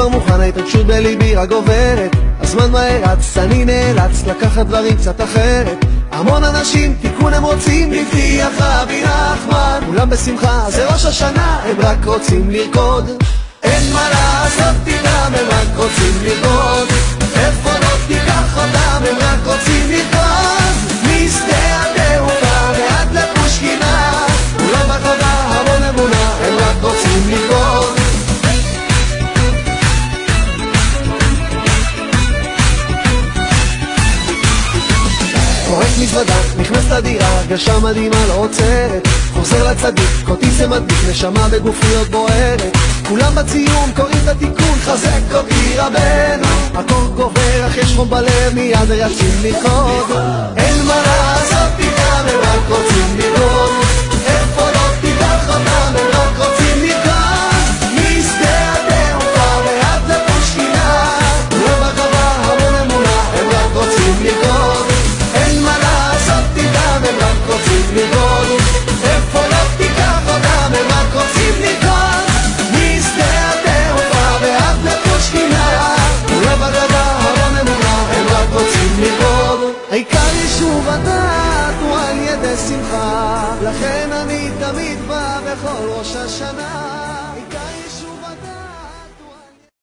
כבר מוכן, ההתרגשות בליבי רק גוברת, הזמן מהר רץ, אני נאלץ לקחת דברים קצת אחרת. המון אנשים תיקון הם רוצים, הבטיח רבי נחמן, כולם בשמחה, זה ראש השנה, הם רק רוצים לרקוד. אין מה לעשות איתם, הם רק רוצים לרקוד, איפה לא תיקח אותם, הם רק רוצים לרקוד. משדה התעופה ועד לפושקינה, כולם בחובה, המון אמונה, הם רק רוצים לרקוד. פורק מזוודה, נכנס לדירה, הרגשה מדהימה לא עוצרת, חוזר לצדיק, אותי זה מדליק, נשמה בגופיות בוערת. כולם בציון קוראים את התיקון, חזק אותי רבנו, הקור גובר אך יש חום בלב, מיד רצים לרקוד. אין מה לעשות איתם, הם רק רוצים לרקוד, איפה לא תיקח אותם, הם רק רוצים לרקוד. משדה התעופה ועד לפושקינה, כולם בחובה, המון אמונה, הם רק רוצים לרקוד. אין מה לעשות איתם, הם רק רוצים לרקוד, איפה לא תיקח אותם, הם רק רוצים לרקוד. משדה התעופה ועד לפושקינה, כולם בחובה, המון אמונה, הם רק רוצים לרקוד. העיקר יישוב הדעת הוא על ידי שמחה, לכן אני תמיד בא בכל ראש השנה.